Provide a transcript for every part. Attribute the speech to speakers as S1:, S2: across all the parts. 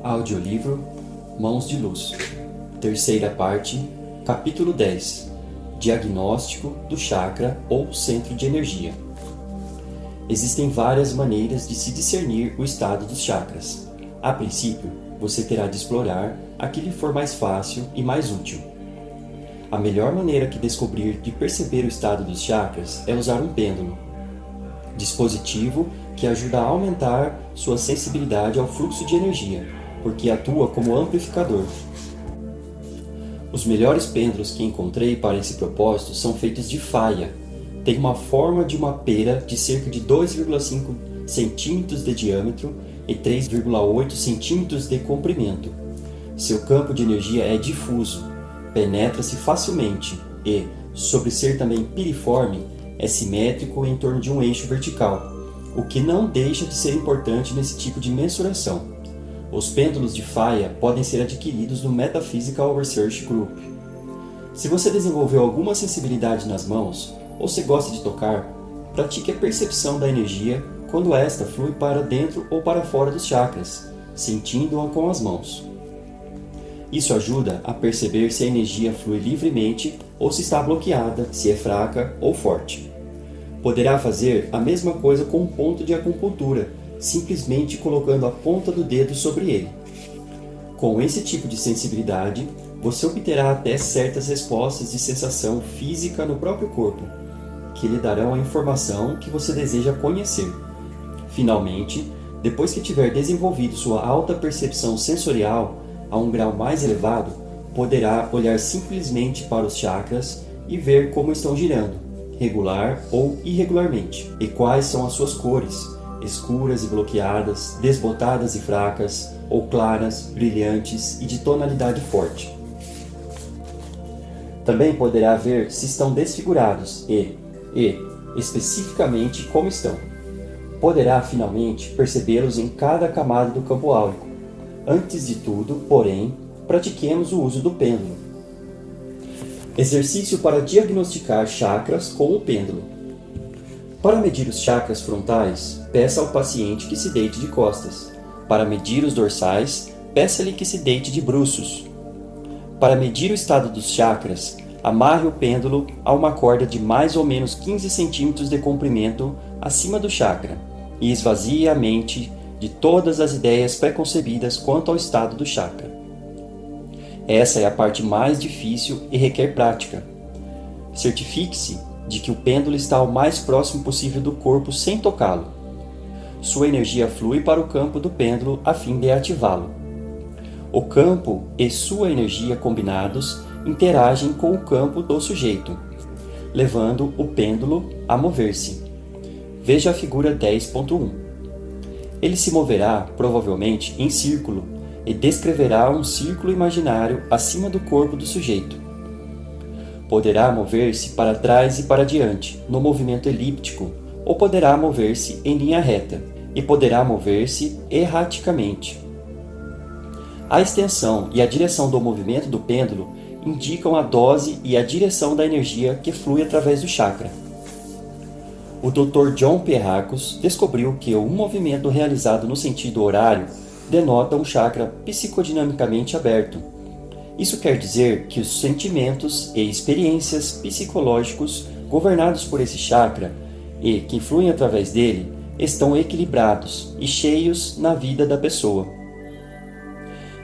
S1: Audiolivro Mãos de Luz. Terceira parte, capítulo 10. Diagnóstico do chakra ou centro de energia. Existem várias maneiras de se discernir o estado dos chakras. A princípio, você terá de explorar a que lhe for mais fácil e mais útil. A melhor maneira que descobrir de perceber o estado dos chakras é usar um pêndulo, dispositivo que ajuda a aumentar sua sensibilidade ao fluxo de energia, porque atua como amplificador. Os melhores pêndulos que encontrei para esse propósito são feitos de faia. Tem uma forma de uma pera de cerca de 2,5 centímetros de diâmetro e 3,8 centímetros de comprimento. Seu campo de energia é difuso, penetra-se facilmente e, sobre ser também piriforme, é simétrico em torno de um eixo vertical, o que não deixa de ser importante nesse tipo de mensuração. Os pêndulos de faia podem ser adquiridos no Metaphysical Research Group. Se você desenvolveu alguma sensibilidade nas mãos, ou se gosta de tocar, pratique a percepção da energia quando esta flui para dentro ou para fora dos chakras, sentindo-a com as mãos. Isso ajuda a perceber se a energia flui livremente ou se está bloqueada, se é fraca ou forte. Poderá fazer a mesma coisa com um ponto de acupuntura, simplesmente colocando a ponta do dedo sobre ele. Com esse tipo de sensibilidade, você obterá até certas respostas de sensação física no próprio corpo, que lhe darão a informação que você deseja conhecer. Finalmente, depois que tiver desenvolvido sua alta percepção sensorial a um grau mais elevado, poderá olhar simplesmente para os chakras e ver como estão girando, regular ou irregularmente, e quais são as suas cores, escuras e bloqueadas, desbotadas e fracas, ou claras, brilhantes e de tonalidade forte. Também poderá ver se estão desfigurados e, especificamente, como estão. Poderá, finalmente, percebê-los em cada camada do campo áurico. Antes de tudo, porém, pratiquemos o uso do pêndulo. Exercício para diagnosticar chakras com o pêndulo. Para medir os chakras frontais, peça ao paciente que se deite de costas. Para medir os dorsais, peça-lhe que se deite de bruços. Para medir o estado dos chakras, amarre o pêndulo a uma corda de mais ou menos 15 centímetros de comprimento acima do chakra e esvazie a mente de todas as ideias preconcebidas quanto ao estado do chakra. Essa é a parte mais difícil e requer prática. Certifique-se de que o pêndulo está o mais próximo possível do corpo sem tocá-lo. Sua energia flui para o campo do pêndulo a fim de ativá-lo. O campo e sua energia combinados interagem com o campo do sujeito, levando o pêndulo a mover-se. Veja a figura 10.1. Ele se moverá, provavelmente, em círculo e descreverá um círculo imaginário acima do corpo do sujeito. Poderá mover-se para trás e para diante, no movimento elíptico, ou poderá mover-se em linha reta, e poderá mover-se erraticamente. A extensão e a direção do movimento do pêndulo indicam a dose e a direção da energia que flui através do chakra. O Dr. John Pierrakos descobriu que um movimento realizado no sentido horário denota um chakra psicodinamicamente aberto. Isso quer dizer que os sentimentos e experiências psicológicos governados por esse chakra e que fluem através dele estão equilibrados e cheios na vida da pessoa.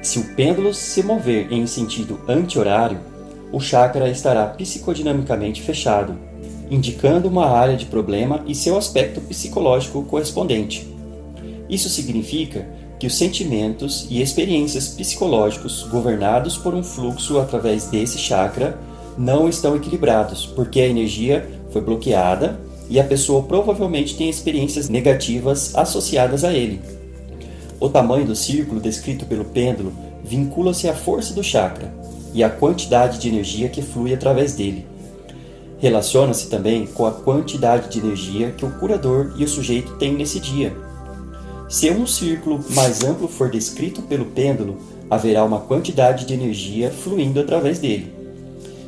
S1: Se o pêndulo se mover em sentido anti-horário, o chakra estará psicodinamicamente fechado, indicando uma área de problema e seu aspecto psicológico correspondente. Isso significa que os sentimentos e experiências psicológicos governados por um fluxo através desse chakra não estão equilibrados, porque a energia foi bloqueada e a pessoa provavelmente tem experiências negativas associadas a ele. O tamanho do círculo descrito pelo pêndulo vincula-se à força do chakra e à quantidade de energia que flui através dele. Relaciona-se também com a quantidade de energia que o curador e o sujeito têm nesse dia. Se um círculo mais amplo for descrito pelo pêndulo, haverá uma quantidade de energia fluindo através dele.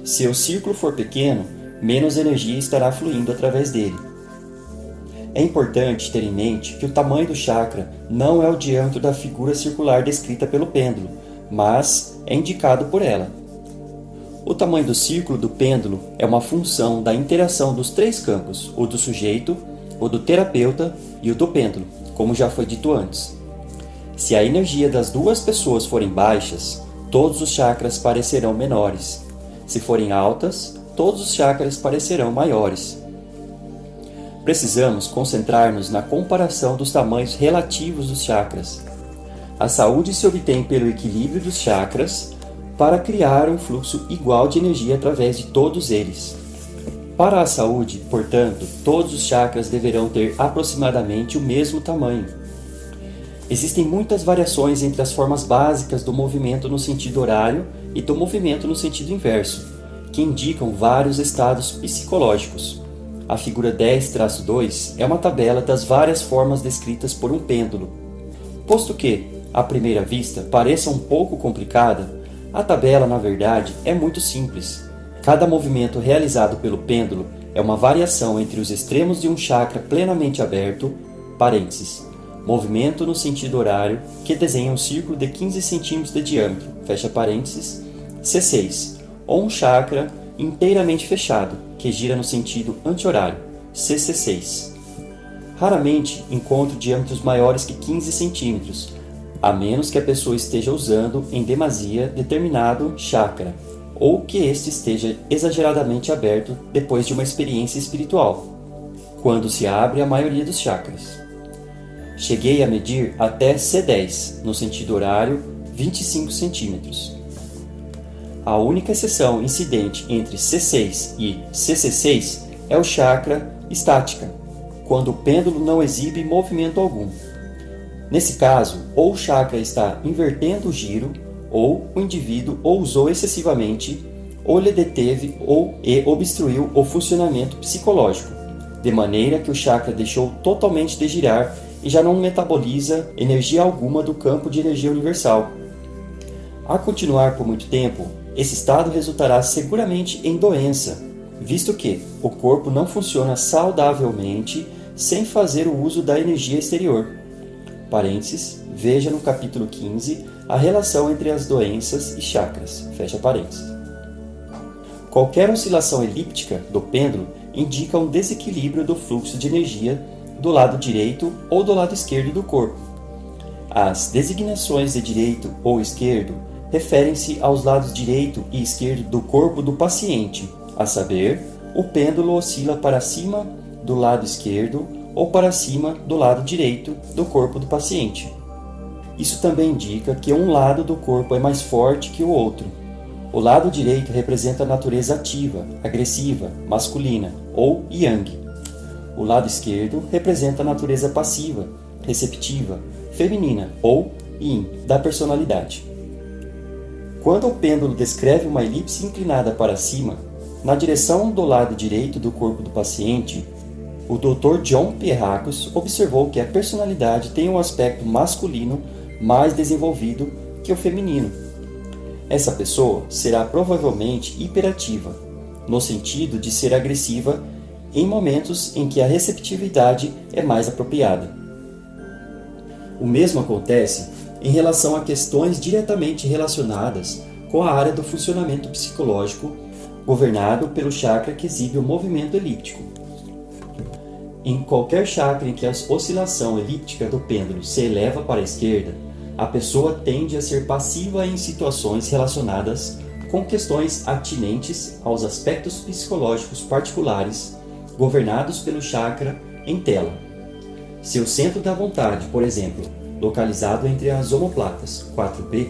S1: Se o círculo for pequeno, menos energia estará fluindo através dele. É importante ter em mente que o tamanho do chakra não é o diâmetro da figura circular descrita pelo pêndulo, mas é indicado por ela. O tamanho do círculo do pêndulo é uma função da interação dos três campos, o do sujeito, o do terapeuta e o do pêndulo, como já foi dito antes. Se a energia das duas pessoas forem baixas, todos os chakras parecerão menores. Se forem altas, todos os chakras parecerão maiores. Precisamos concentrar-nos na comparação dos tamanhos relativos dos chakras. A saúde se obtém pelo equilíbrio dos chakras para criar um fluxo igual de energia através de todos eles. Para a saúde, portanto, todos os chakras deverão ter aproximadamente o mesmo tamanho. Existem muitas variações entre as formas básicas do movimento no sentido horário e do movimento no sentido inverso, que indicam vários estados psicológicos. A figura 10-2 é uma tabela das várias formas descritas por um pêndulo. Posto que, à primeira vista, pareça um pouco complicada, a tabela, na verdade, é muito simples. Cada movimento realizado pelo pêndulo é uma variação entre os extremos de um chakra plenamente aberto, parênteses, movimento no sentido horário, que desenha um círculo de 15 cm de diâmetro, fecha parênteses, C6, ou um chakra inteiramente fechado, que gira no sentido anti-horário, CC6. Raramente encontro diâmetros maiores que 15 centímetros, a menos que a pessoa esteja usando em demasia determinado chakra, ou que este esteja exageradamente aberto depois de uma experiência espiritual, quando se abre a maioria dos chakras. Cheguei a medir até C10, no sentido horário, 25 centímetros. A única exceção incidente entre C6 e CC6 é o chakra estática, quando o pêndulo não exibe movimento algum. Nesse caso, ou o chakra está invertendo o giro, ou o indivíduo ou usou excessivamente, ou lhe deteve e obstruiu o funcionamento psicológico, de maneira que o chakra deixou totalmente de girar e já não metaboliza energia alguma do campo de energia universal. A continuar por muito tempo, esse estado resultará seguramente em doença, visto que o corpo não funciona saudavelmente sem fazer o uso da energia exterior. Parênteses, veja no capítulo 15 a relação entre as doenças e chakras, fecha parênteses. Qualquer oscilação elíptica do pêndulo indica um desequilíbrio do fluxo de energia do lado direito ou do lado esquerdo do corpo. As designações de direito ou esquerdo referem-se aos lados direito e esquerdo do corpo do paciente, a saber, o pêndulo oscila para cima do lado esquerdo ou para cima do lado direito do corpo do paciente. Isso também indica que um lado do corpo é mais forte que o outro. O lado direito representa a natureza ativa, agressiva, masculina, ou yang. O lado esquerdo representa a natureza passiva, receptiva, feminina, ou yin, da personalidade. Quando o pêndulo descreve uma elipse inclinada para cima, na direção do lado direito do corpo do paciente, o Dr. John Pierracos observou que a personalidade tem um aspecto masculino mais desenvolvido que o feminino. Essa pessoa será provavelmente hiperativa, no sentido de ser agressiva em momentos em que a receptividade é mais apropriada. O mesmo acontece em relação a questões diretamente relacionadas com a área do funcionamento psicológico, governado pelo chakra que exibe o movimento elíptico. Em qualquer chakra em que a oscilação elíptica do pêndulo se eleva para a esquerda, a pessoa tende a ser passiva em situações relacionadas com questões atinentes aos aspectos psicológicos particulares governados pelo chakra em tela. Se o centro da vontade, por exemplo, localizado entre as omoplatas 4B,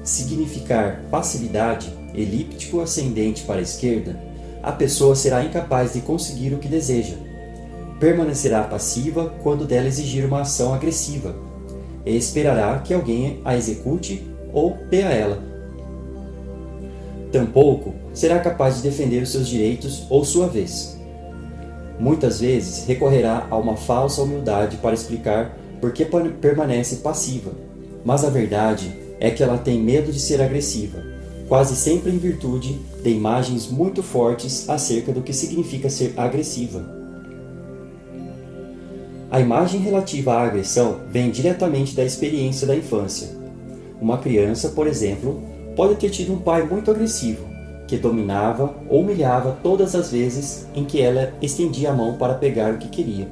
S1: significar passividade, elíptico ascendente para a esquerda, a pessoa será incapaz de conseguir o que deseja. Permanecerá passiva quando dela exigir uma ação agressiva e esperará que alguém a execute ou dê a ela. Tampouco será capaz de defender os seus direitos ou sua vez. Muitas vezes recorrerá a uma falsa humildade para explicar por que permanece passiva, mas a verdade é que ela tem medo de ser agressiva, quase sempre em virtude de imagens muito fortes acerca do que significa ser agressiva. A imagem relativa à agressão vem diretamente da experiência da infância. Uma criança, por exemplo, pode ter tido um pai muito agressivo, que dominava ou humilhava todas as vezes em que ela estendia a mão para pegar o que queria.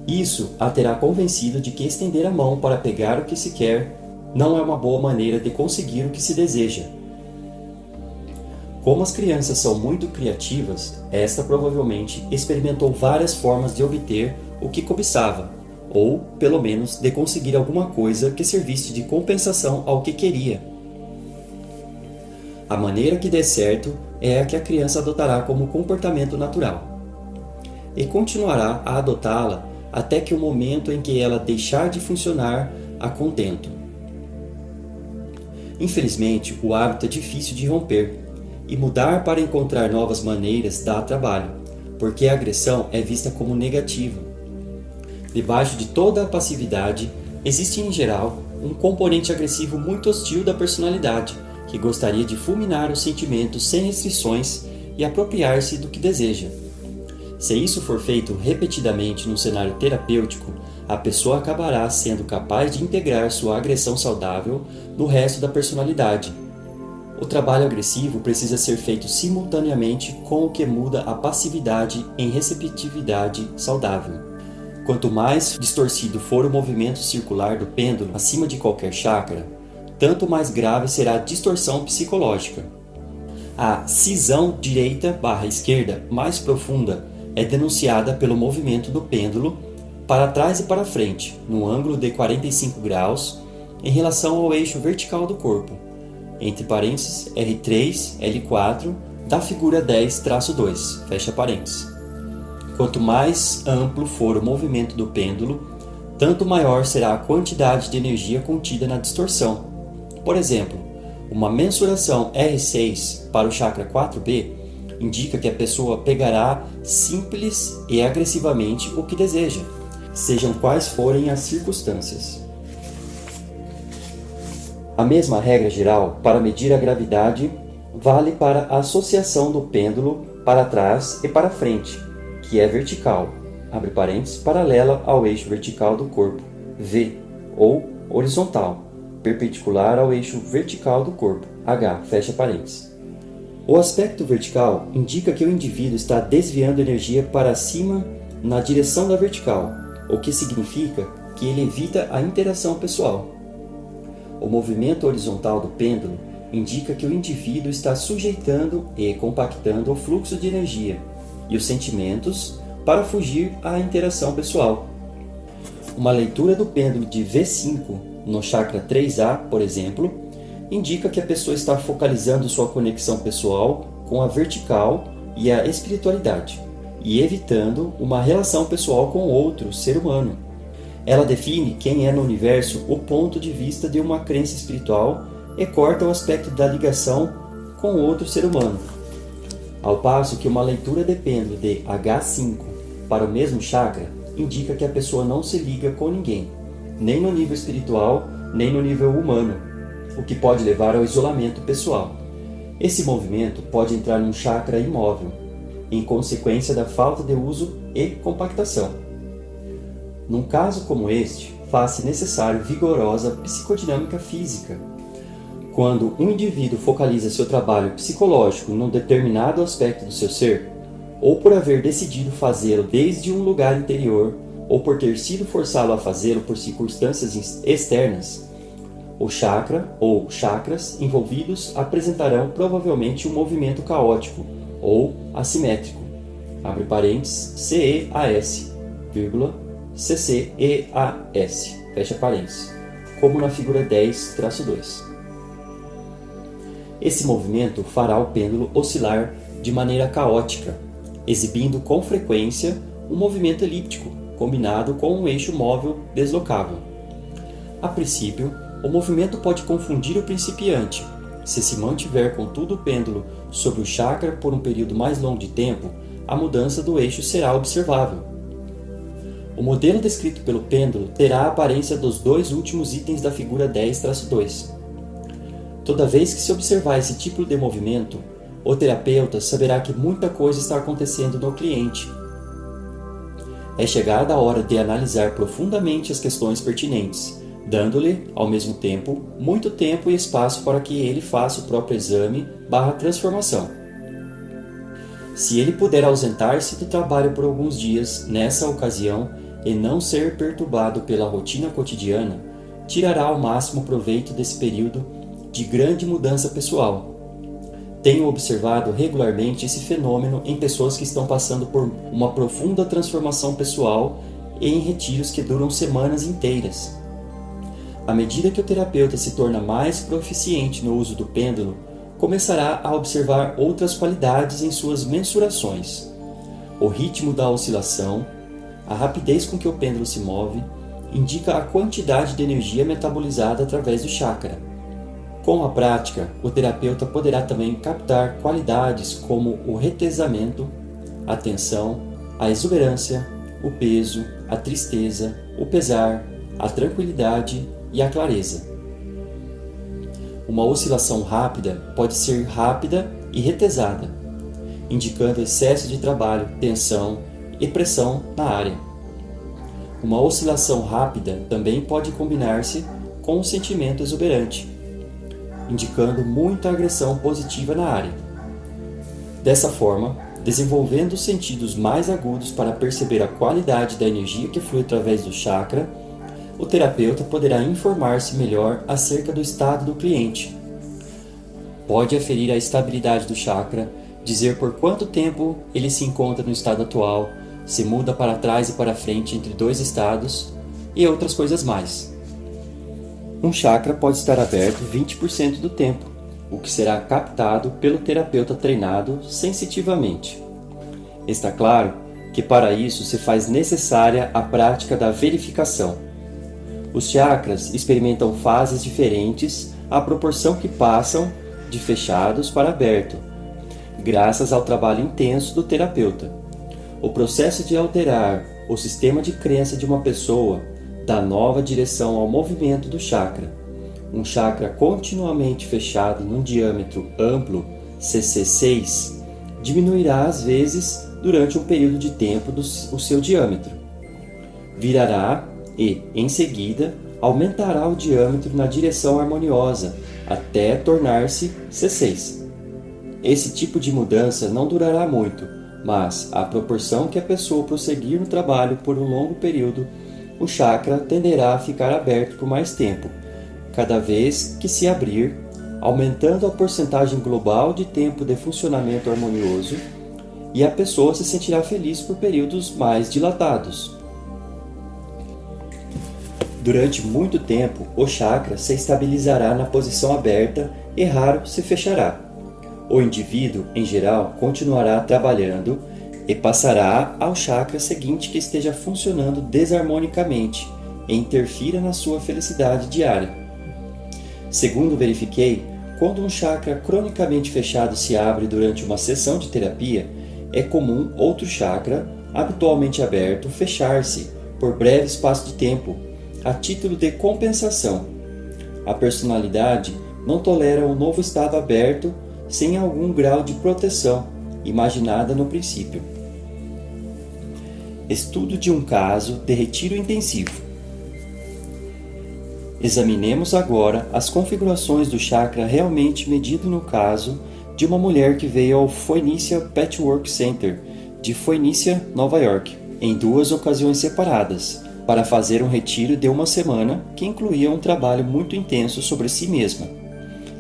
S1: Isso a terá convencido de que estender a mão para pegar o que se quer não é uma boa maneira de conseguir o que se deseja. Como as crianças são muito criativas, esta provavelmente experimentou várias formas de obter o que cobiçava, ou, pelo menos, de conseguir alguma coisa que servisse de compensação ao que queria. A maneira que der certo é a que a criança adotará como comportamento natural, e continuará a adotá-la até que o momento em que ela deixar de funcionar a contento. Infelizmente, o hábito é difícil de romper, e mudar para encontrar novas maneiras dá trabalho, porque a agressão é vista como negativa. Debaixo de toda a passividade, existe em geral um componente agressivo muito hostil da personalidade, que gostaria de fulminar os sentimentos sem restrições e apropriar-se do que deseja. Se isso for feito repetidamente num cenário terapêutico, a pessoa acabará sendo capaz de integrar sua agressão saudável no resto da personalidade. O trabalho agressivo precisa ser feito simultaneamente com o que muda a passividade em receptividade saudável. Quanto mais distorcido for o movimento circular do pêndulo acima de qualquer chakra, tanto mais grave será a distorção psicológica. A cisão direita/esquerda mais profunda é denunciada pelo movimento do pêndulo para trás e para frente, no ângulo de 45 graus, em relação ao eixo vertical do corpo, entre parênteses R3, L4, da figura 10-2, fecha parênteses. Quanto mais amplo for o movimento do pêndulo, tanto maior será a quantidade de energia contida na distorção. Por exemplo, uma mensuração R6 para o chakra 4B indica que a pessoa pegará simples e agressivamente o que deseja, sejam quais forem as circunstâncias. A mesma regra geral para medir a gravidade vale para a associação do pêndulo para trás e para frente, que é vertical, abre parênteses, paralela ao eixo vertical do corpo, V, ou horizontal, perpendicular ao eixo vertical do corpo, H, fecha parênteses. O aspecto vertical indica que o indivíduo está desviando energia para cima na direção da vertical, o que significa que ele evita a interação pessoal. O movimento horizontal do pêndulo indica que o indivíduo está sujeitando e compactando o fluxo de energia e os sentimentos para fugir à interação pessoal. Uma leitura do pêndulo de V5 no chakra 3A, por exemplo, indica que a pessoa está focalizando sua conexão pessoal com a vertical e a espiritualidade, e evitando uma relação pessoal com outro ser humano. Ela define quem é no universo o ponto de vista de uma crença espiritual e corta o aspecto da ligação com outro ser humano. Ao passo que uma leitura de pêndulo de H5 para o mesmo chakra indica que a pessoa não se liga com ninguém, nem no nível espiritual, nem no nível humano, o que pode levar ao isolamento pessoal. Esse movimento pode entrar num chakra imóvel, em consequência da falta de uso e compactação. Num caso como este, faz-se necessário vigorosa psicodinâmica física. Quando um indivíduo focaliza seu trabalho psicológico num determinado aspecto do seu ser, ou por haver decidido fazê-lo desde um lugar interior, ou por ter sido forçado a fazê-lo por circunstâncias externas, o chakra ou chakras envolvidos apresentarão provavelmente um movimento caótico ou assimétrico, abre parênteses, CEAS, CCEAS, fecha parênteses, como na figura 10-2. Esse movimento fará o pêndulo oscilar de maneira caótica, exibindo com frequência um movimento elíptico, combinado com um eixo móvel deslocável. A princípio, o movimento pode confundir o principiante. Se se mantiver contudo o pêndulo sobre o chakra por um período mais longo de tempo, a mudança do eixo será observável. O modelo descrito pelo pêndulo terá a aparência dos dois últimos itens da figura 10-2. Toda vez que se observar esse tipo de movimento, o terapeuta saberá que muita coisa está acontecendo no cliente. É chegada a hora de analisar profundamente as questões pertinentes, dando-lhe, ao mesmo tempo, muito tempo e espaço para que ele faça o próprio exame/transformação. Se ele puder ausentar-se do trabalho por alguns dias nessa ocasião e não ser perturbado pela rotina cotidiana, tirará ao máximo proveito desse período de grande mudança pessoal. Tenho observado regularmente esse fenômeno em pessoas que estão passando por uma profunda transformação pessoal e em retiros que duram semanas inteiras. À medida que o terapeuta se torna mais proficiente no uso do pêndulo, começará a observar outras qualidades em suas mensurações. O ritmo da oscilação, a rapidez com que o pêndulo se move, indica a quantidade de energia metabolizada através do chakra. Com a prática, o terapeuta poderá também captar qualidades como o retesamento, a tensão, a exuberância, o peso, a tristeza, o pesar, a tranquilidade e a clareza. Uma oscilação rápida pode ser rápida e retesada, indicando excesso de trabalho, tensão e pressão na área. Uma oscilação rápida também pode combinar-se com um sentimento exuberante, indicando muita agressão positiva na área. Dessa forma, desenvolvendo os sentidos mais agudos para perceber a qualidade da energia que flui através do chakra, o terapeuta poderá informar-se melhor acerca do estado do cliente. Pode aferir a estabilidade do chakra, dizer por quanto tempo ele se encontra no estado atual, se muda para trás e para frente entre dois estados e outras coisas mais. Um chakra pode estar aberto 20% do tempo, o que será captado pelo terapeuta treinado sensitivamente. Está claro que para isso se faz necessária a prática da verificação. Os chakras experimentam fases diferentes à proporção que passam de fechados para aberto, graças ao trabalho intenso do terapeuta. O processo de alterar o sistema de crença de uma pessoa dá nova direção ao movimento do chakra. Um chakra continuamente fechado num diâmetro amplo, CC6, diminuirá às vezes durante um período de tempo o seu diâmetro. Virará e, em seguida, aumentará o diâmetro na direção harmoniosa, até tornar-se C6. Esse tipo de mudança não durará muito, mas, à proporção que a pessoa prosseguir no trabalho por um longo período, o chakra tenderá a ficar aberto por mais tempo, cada vez que se abrir, aumentando a porcentagem global de tempo de funcionamento harmonioso, e a pessoa se sentirá feliz por períodos mais dilatados. Durante muito tempo, o chakra se estabilizará na posição aberta e raro se fechará. O indivíduo, em geral, continuará trabalhando e passará ao chakra seguinte que esteja funcionando desarmonicamente e interfira na sua felicidade diária. Segundo verifiquei, quando um chakra cronicamente fechado se abre durante uma sessão de terapia, é comum outro chakra, habitualmente aberto, fechar-se por breve espaço de tempo, a título de compensação. A personalidade não tolera um novo estado aberto sem algum grau de proteção, imaginada no princípio. Estudo de um caso de retiro intensivo. Examinemos agora as configurações do chakra realmente medido no caso de uma mulher que veio ao Phoenicia Patchwork Center de Phoenicia, Nova York, em 2 ocasiões separadas, para fazer um retiro de uma semana que incluía um trabalho muito intenso sobre si mesma.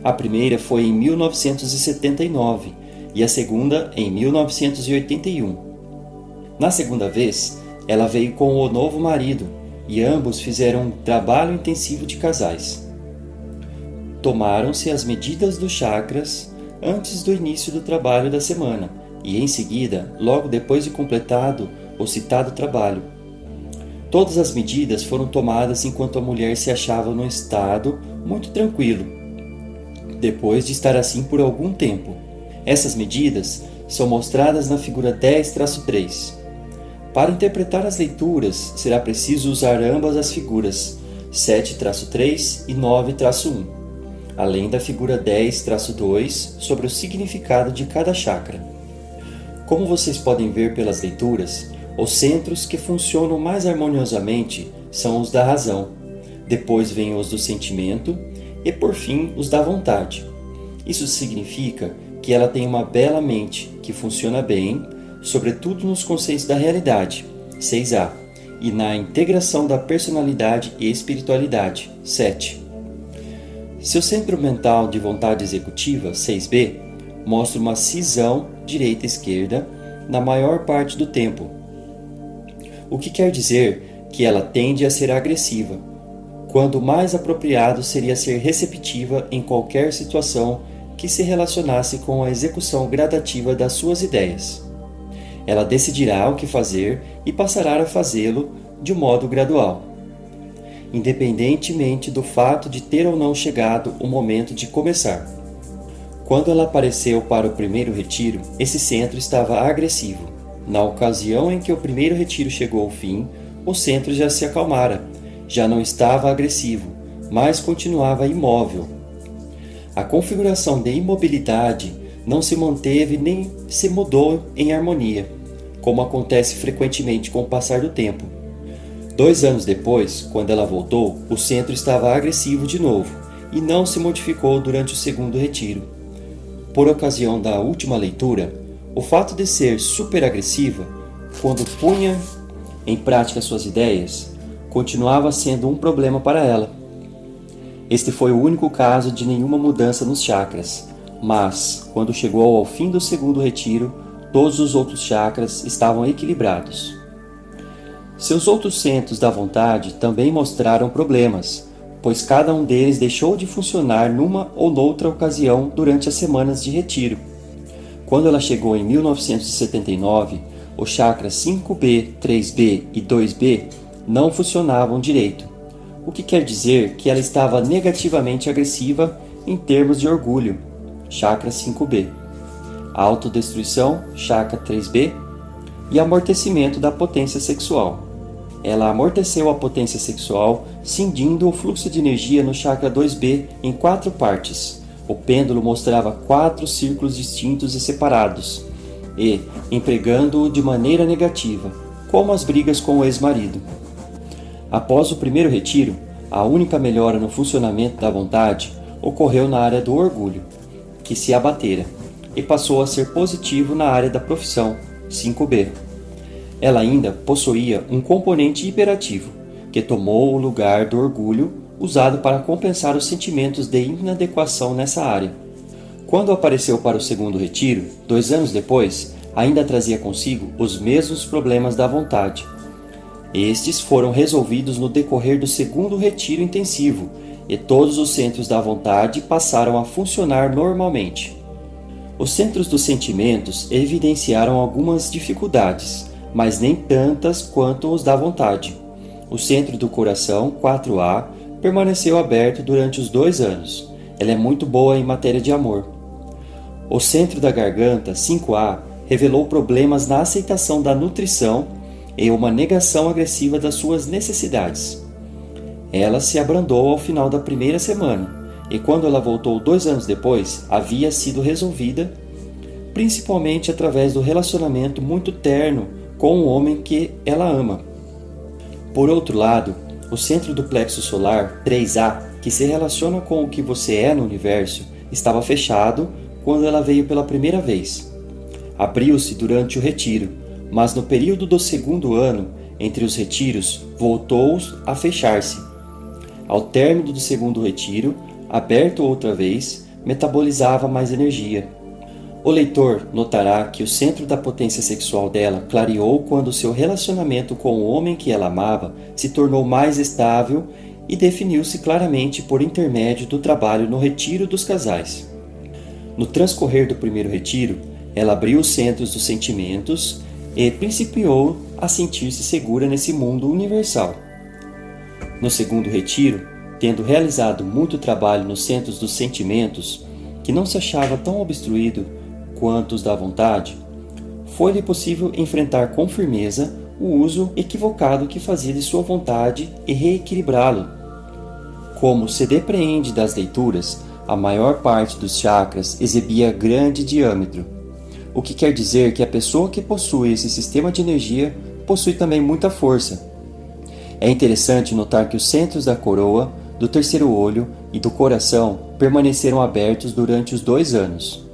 S1: A primeira foi em 1979 e a segunda em 1981. Na segunda vez, ela veio com o novo marido e ambos fizeram um trabalho intensivo de casais. Tomaram-se as medidas dos chakras antes do início do trabalho da semana e, em seguida, logo depois de completado o citado trabalho. Todas as medidas foram tomadas enquanto a mulher se achava num estado muito tranquilo, depois de estar assim por algum tempo. Essas medidas são mostradas na figura 10-3. Para interpretar as leituras, será preciso usar ambas as figuras 7-3 e 9-1, além da figura 10-2 sobre o significado de cada chakra. Como vocês podem ver pelas leituras, Os centros que funcionam mais harmoniosamente são os da razão, depois vêm os do sentimento e, por fim, os da vontade. Isso significa que ela tem uma bela mente que funciona bem, sobretudo nos conceitos da realidade, 6A, e na integração da personalidade e espiritualidade, 7. Seu centro mental de vontade executiva, 6B, mostra uma cisão direita-esquerda na maior parte do tempo, o que quer dizer que ela tende a ser agressiva, quando mais apropriado seria ser receptiva em qualquer situação que se relacionasse com a execução gradativa das suas ideias. Ela decidirá o que fazer e passará a fazê-lo de um modo gradual, independentemente do fato de ter ou não chegado o momento de começar. Quando ela apareceu para o primeiro retiro, esse centro estava agressivo. Na ocasião em que o primeiro retiro chegou ao fim, o centro já se acalmara, já não estava agressivo, mas continuava imóvel. A configuração de imobilidade não se manteve nem se mudou em harmonia, como acontece frequentemente com o passar do tempo. 2 anos depois, quando ela voltou, o centro estava agressivo de novo e não se modificou durante o segundo retiro. Por ocasião da última leitura, o fato de ser superagressiva, quando punha em prática suas ideias, continuava sendo um problema para ela. Este foi o único caso de nenhuma mudança nos chakras, mas, quando chegou ao fim do segundo retiro, todos os outros chakras estavam equilibrados. Seus outros centros da vontade também mostraram problemas, pois cada um deles deixou de funcionar numa ou noutra ocasião durante as semanas de retiro. Quando ela chegou em 1979, os chakras 5B, 3B e 2B não funcionavam direito, o que quer dizer que ela estava negativamente agressiva em termos de orgulho, chakra 5B, autodestruição, chakra 3B, e amortecimento da potência sexual. Ela amorteceu a potência sexual, cindindo o fluxo de energia no chakra 2B em 4 partes. O pêndulo mostrava 4 círculos distintos e separados, e empregando-o de maneira negativa, como as brigas com o ex-marido. Após o primeiro retiro, a única melhora no funcionamento da vontade ocorreu na área do orgulho, que se abatera, e passou a ser positivo na área da profissão, 5B. Ela ainda possuía um componente hiperativo, que tomou o lugar do orgulho, usado para compensar os sentimentos de inadequação nessa área. Quando apareceu para o segundo retiro, 2 anos depois, ainda trazia consigo os mesmos problemas da vontade. Estes foram resolvidos no decorrer do segundo retiro intensivo, e todos os centros da vontade passaram a funcionar normalmente. Os centros dos sentimentos evidenciaram algumas dificuldades, mas nem tantas quanto os da vontade. O centro do coração, 4A, permaneceu aberto durante os 2 anos. Ela é muito boa em matéria de amor. O centro da garganta, 5A, revelou problemas na aceitação da nutrição e uma negação agressiva das suas necessidades. Ela se abrandou ao final da primeira semana, e quando ela voltou 2 anos depois, havia sido resolvida, principalmente através do relacionamento muito terno com o homem que ela ama. Por outro lado, o centro do plexo solar, 3A, que se relaciona com o que você é no universo, estava fechado quando ela veio pela primeira vez. Abriu-se durante o retiro, mas no período do segundo ano, entre os retiros, voltou a fechar-se. Ao término do segundo retiro, aberto outra vez, metabolizava mais energia. O leitor notará que o centro da potência sexual dela clareou quando seu relacionamento com o homem que ela amava se tornou mais estável e definiu-se claramente por intermédio do trabalho no retiro dos casais. No transcorrer do primeiro retiro, ela abriu os centros dos sentimentos e principiou a sentir-se segura nesse mundo universal. No segundo retiro, tendo realizado muito trabalho nos centros dos sentimentos, que não se achava tão obstruído quanto os da vontade, foi-lhe possível enfrentar com firmeza o uso equivocado que fazia de sua vontade e reequilibrá-lo. Como se depreende das leituras, a maior parte dos chakras exibia grande diâmetro, o que quer dizer que a pessoa que possui esse sistema de energia possui também muita força. É interessante notar que os centros da coroa, do terceiro olho e do coração permaneceram abertos durante os 2 anos.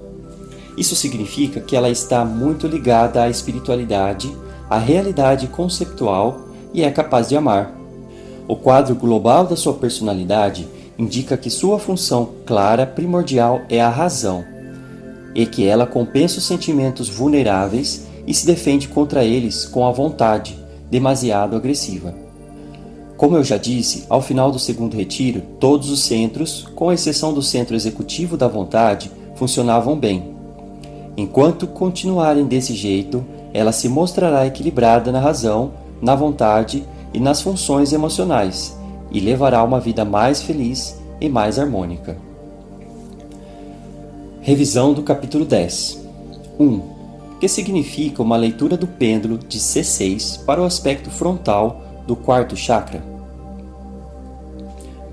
S1: Isso significa que ela está muito ligada à espiritualidade, à realidade conceptual e é capaz de amar. O quadro global da sua personalidade indica que sua função clara primordial é a razão, e que ela compensa os sentimentos vulneráveis e se defende contra eles com a vontade, demasiado agressiva. Como eu já disse, ao final do segundo retiro, todos os centros, com exceção do centro executivo da vontade, funcionavam bem. Enquanto continuarem desse jeito, ela se mostrará equilibrada na razão, na vontade e nas funções emocionais, e levará uma vida mais feliz e mais harmônica. Revisão do capítulo 10. 1. Que significa uma leitura do pêndulo de C6 para o aspecto frontal do quarto chakra?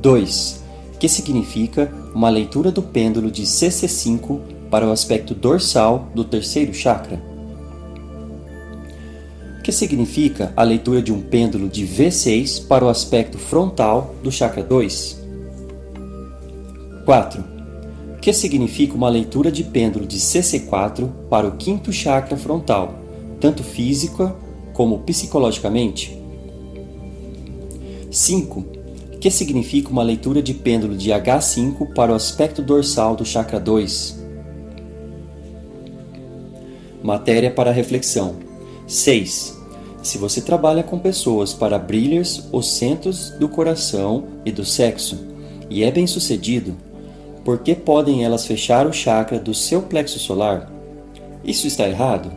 S1: 2. Que significa uma leitura do pêndulo de CC5 para o aspecto dorsal do terceiro chakra? Que significa a leitura de um pêndulo de V6 para o aspecto frontal do chakra 2? 4. Que significa uma leitura de pêndulo de CC4 para o quinto chakra frontal, tanto física como psicologicamente? 5. Que significa uma leitura de pêndulo de H5 para o aspecto dorsal do chakra 2? Matéria para reflexão. 6. Se você trabalha com pessoas para abrir os centros do coração e do sexo, e é bem-sucedido, por que podem elas fechar o chakra do seu plexo solar? Isso está errado?